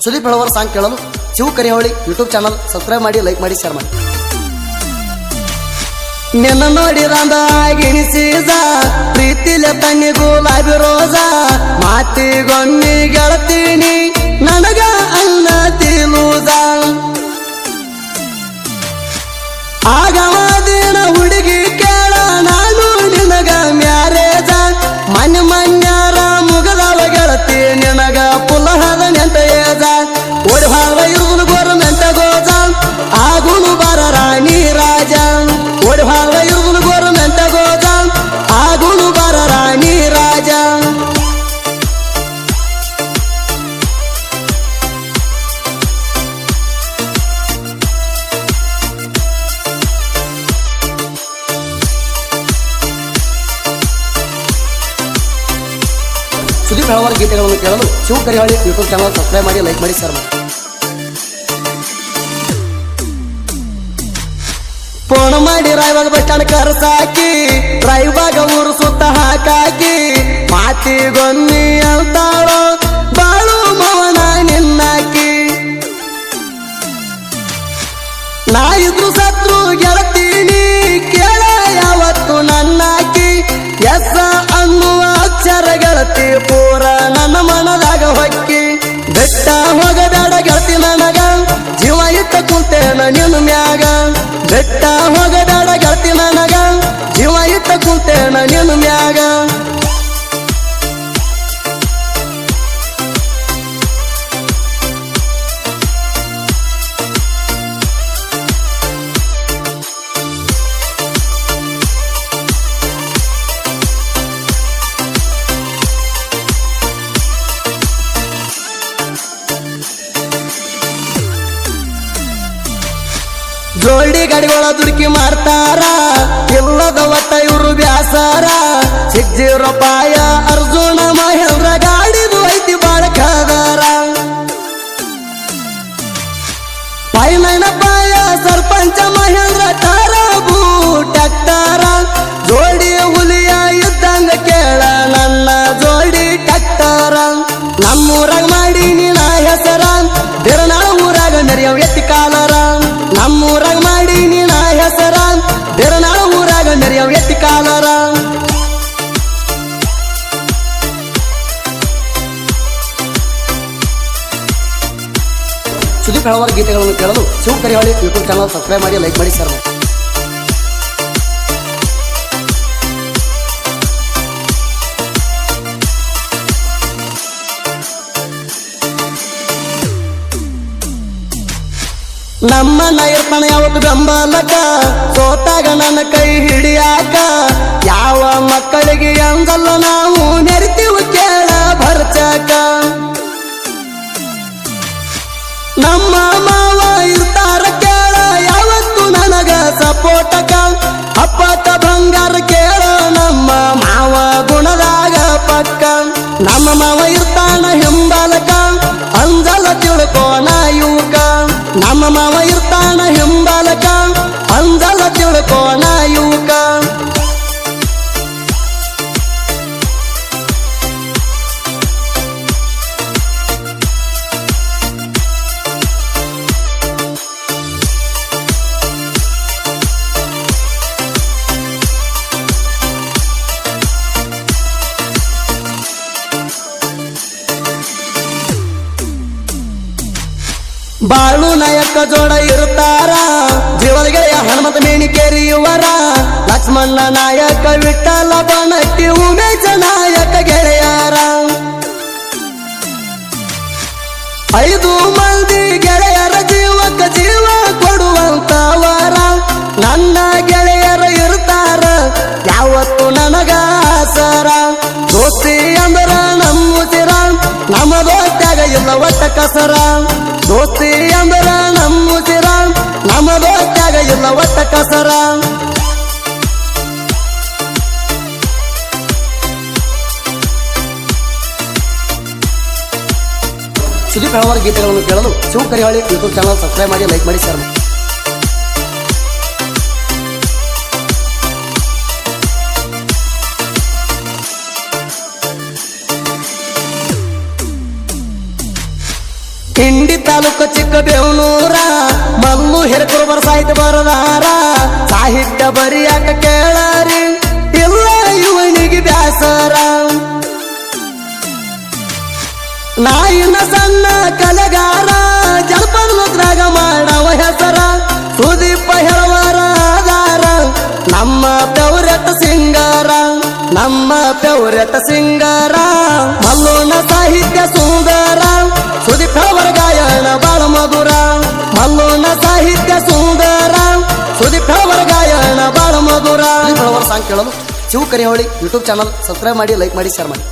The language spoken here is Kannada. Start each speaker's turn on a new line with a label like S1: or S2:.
S1: ಸುದೀಪ್ ಹೇಳುವರ ಸಾಂಗ್ ಕೇಳಲು ಶಿವ ಕರಿಹೊಳಿ ಯೂಟ್ಯೂಬ್ ಚಾನಲ್ ಸಬ್ಸ್ಕ್ರೈಬ್ ಮಾಡಿ, ಲೈಕ್ ಮಾಡಿ, ಶೇರ್ ಮಾಡಿ. ನಿನ್ನ ನೋಡಿದಂದ ಗಿಣಿಸಿದ ಪ್ರೀತಿಲೆ ತನ್ನಿ ಗುಲಾಬಿ ರೋಜ ಮಾತಿಗೊಮ್ಮಿ ಗೆಳತೀನಿ ನನಗ ಅನ್ನ ತಿಳುದ ಆಗವಾದಿನ ಹುಡುಗಿ ಕೇಳ ನಾನು ನಿನಗ ಮ್ಯಾರೇಜ ಮನ್ಯಾರ ಮುಗದವ ಗೆಳತಿ ನಿನಗ ಪುಲಹದ ನೆಂಟ ಏಜ ಓಡಿ ಹಾವ ಇರುವುದು ಗೋರ್ಮೆಂಟ ಗೋಜ ಆಗುನು ಬರ ರಾಣಿ ರಾಜ ಓಡಿ ಹಾವ ಇರುವುದು ಗೋರ್ಮೆಂಟ ಗೋಜ ಆಗುನು ಬರ ರಾಣಿ ರಾಜ. ಸುದೀಪ್ ಹೇಳುವರ ಗೀತೆಗಳನ್ನು ಕೇಳಲು ಶಿವ ಕರಿಹೊಳಿ ಯೂಟ್ಯೂಬ್ ಚಾನಲ್ ಸಬ್ಸ್ಕ್ರೈಬ್ ಮಾಡಿ, ಲೈಕ್ ಮಾಡಿ, ಶೇರ್ ಮಾಡಿ. ಫೋನ್ ಮಾಡಿ ರಾಯವಾಗ ಬಸ್ ಸ್ಟ್ಯಾಂಡ್ ಕರ್ಸಾಕಿ ರಾಯವಾಗ ಊರು ಸುತ್ತ ಹಾಕಾಕಿ ಮಾತಿಗೊಮ್ಮಿ ಅಂತಾಳೋ ಬಾಳು ಮವನ ನಿನ್ನಾಕಿ ನಾ ಇದ್ರು ಸತ್ರು ಗೆಳತೀನಿ ಕೇಳ ಯಾವತ್ತು ನನ್ನಾಕಿ ಎಸ್ ಅನ್ನುವ ಅಕ್ಷರ ಗೆಳತಿ ಪೂರ ನನ್ನ ಮನದಾಗ ಹೊಕ್ಕಿ ಬೆಟ್ಟ ಹೋಗಬೇಡ ಗೆಳತಿ ನನಗ ಜೀವ ಇಟ್ಟ ಕುಂತೇನ ನಿನ್ನ ಮ್ಯಾಗ ಬೆಟ್ಟ ಹೋಗಬೇಡ ಗೆಳತಿ ನನಗ ಜೀವ ಇಟ್ಟ ಕುಂತೇನ ನಿನ್ನ ಮ್ಯಾಗ. ಜೋಡಿ ಗಾಡಿಗಳ ದುಡುಕಿ ಮಾಡ್ತಾರ ಇಲ್ಲದ ಒಟ್ಟ ಇವರು ಬ್ಯಾಸಾರ ಸಿಗ್ಜಿರಪಾಯ ಅರ್ಜುನ ಮಹೇಂದ್ರ ಗಾಡಿದು ಐತಿ ಬಾಳ ಖಾದಾರ ಪೈಲೈನ ಪಾಯ ಸರ್ಪಂಚ ಮಹೇಂದ್ರ ತಾರ ಬೂಟಾಕ್ತಾರ ಜೋಡಿ ಹುಲಿಯ ಇದ್ದಂಗ ಕೇಳ ನನ್ನ ಜೋಡಿ ಟಕ್ತಾರ ನಮ್ಮೂರಾಗ ಮಾಡಿ ನಿನ್ನ ಹೆಸರ ಬಿರನಾಳ ಊರಾಗ ನೆರೆಯವ ಎತ್ತಿ ಕಾಲರ ನಮ್ಮೂರಾಗ ಮಾಡಿ ನಿನ್ನ ಹೆಸರ ಬಿರನಾಳ ಊರಾಗ ನೆರೆಯವ ಎತ್ತಿ ಕಾಲರ. ಸುದೀಪ್ ಹೇಳುವರ ಗೀತೆಗಳನ್ನು ಕೇಳಲು ಶಿವ ಕರಿಹೊಳಿ ಯೂಟ್ಯೂಬ್ ಚಾನಲ್ ಸಬ್ಸ್ಕ್ರೈಬ್ ಮಾಡಿ, ಲೈಕ್ ಮಾಡಿ, ಶೇರ್ ಮಾಡಿ. ನಮ್ಮ ನೈರ್ಪಣ ಯಾವತ್ತು ಬೆಂಬಲಕ ಸೋತಾಗ ನನ್ನ ಕೈ ಹಿಡಿಯಾಕ ಯಾವ ಮಕ್ಕಳಿಗೆ ಅಂದಲ್ಲ ನಾವು ನೆರಿತೀವಿ ಕೇಳ ಭರ್ಚಕ ನಮ್ಮ ಮಾವ ಇರ್ತಾರ ಕೇಳ ಯಾವತ್ತು ನನಗ ಸಪೋಟಕ ಅಪ್ಪಟ ಬಂಗಾರ ಕೇಳ ನಮ್ಮ ಮಾವ ಗುಣದಾಗ ಪಕ್ಕ ನಮ್ಮ ಮಾವ ಇರ್ತಾನ ಹಿಂಬಾಲಕ ಅಂಜಲ ತಿಳ್ಕೋಣ ಯುವಕ ನಮ್ಮ ಮಾವ ಇರ್ತಾನ ಹಿಂಬಾಲಕ ಅಂಜಲ ತಿಳ್ಕೋಣ ಯುವಕ. ಬಾಳು ನಾಯಕ ಜೋಡ ಇರುತ್ತಾರ ಜೀವದ ಗೆಳೆಯ ಹನುಮಂತ ಮೇಣಿಕೇರಿಯುವರ ಲಕ್ಷ್ಮಣ ನಾಯಕ ವಿಠಲ ಬನಟ್ಟಿ ಉಮೇಶ ನಾಯಕ ಗೆಳೆಯರ 5 ಮಂದಿ ಗೆಳೆಯರ ಜೀವಕ ಜೀವ ಕೊಡುವಂತವರ ನನ್ನ ಗೆಳೆಯರ ಇರ್ತಾರ ಯಾವತ್ತು ನನಗ ಆಸರ ದೋಸ್ತಿ ಅಂದ್ರ ನಮ್ಮುಸಿರ ನಮ್ಮ ದೋಸ್ತ್ಯಾಗ ಇಲ್ಲ ಒಟ್ಟ ಕಸರ ದೋಸ್ತಿ ಅಂದ್ರ ನಮ್ಮುಸಿರ ನಮ್ಮ ದೋಸ್ತ್ಯಾಗ ಇಲ್ಲ ಒಟ್ಟ ಕಸರ. ಸುದೀಪ್ ಹೇಳುವರ ಗೀತೆಗಳನ್ನು ಕೇಳಲು ಶಿವ ಕರಿಹೊಳಿ ಯೂಟ್ಯೂಬ್ ಚಾನಲ್ ಸಬ್ಸ್ಕ್ರೈಬ್ ಮಾಡಿ, ಲೈಕ್ ಮಾಡಿ, ಶೇರ್ ಮಾಡಿ. ಇಂಡಿ ತಾಲೂಕು ಚಿಕ್ಕಬೇವನೂರ ಮಲ್ಲು ಹಿರಕುರುಬರ ಸಾಹಿತ್ಯ ಬರದಾರ ಸಾಹಿತ್ಯ ಬರಿಯಾಕ ಕೇಳಾರಿ ಇಲ್ಲ ಇವನಿಗೆ ಬ್ಯಾಸರ ನಾಯಿನ ಸಣ್ಣ ಕಲೆಗಾರ ಜನಪದ ಲೋಕದಾಗ ಮಾಡವ ಹೆಸರ ಸುದೀಪ ಹೇಳುವರ ಆಧಾರ ನಮ್ಮ ಪೆವರೆಟ ಸಿಂಗಾರ ನಮ್ಮ ಪೆವರೆಟ ಸಿಂಗಾರ ಮಲ್ಲೋನ ಸಾಹಿತ್ಯ ಸುಂದರ ಸುದೀಪ್ ಅವರ ಗಾಯನ ಬಾಳ ಮಧುರ ಮಲ್ಲೋನ ಸಾಹಿತ್ಯ ಸುಂದರ ಸುದೀಪ್ ಅವರ ಗಾಯನ ಬಾಳ ಮಧುರ ಸಾಂಗ್ ಕೇಳಲು ಶಿವ ಕರಿಹೊಳಿ ಯೂಟ್ಯೂಬ್ ಚಾನಲ್ ಸಬ್ಸ್ಕ್ರೈಬ್ ಮಾಡಿ ಲೈಕ್ ಮಾಡಿ ಶೇರ್ ಮಾಡಿ.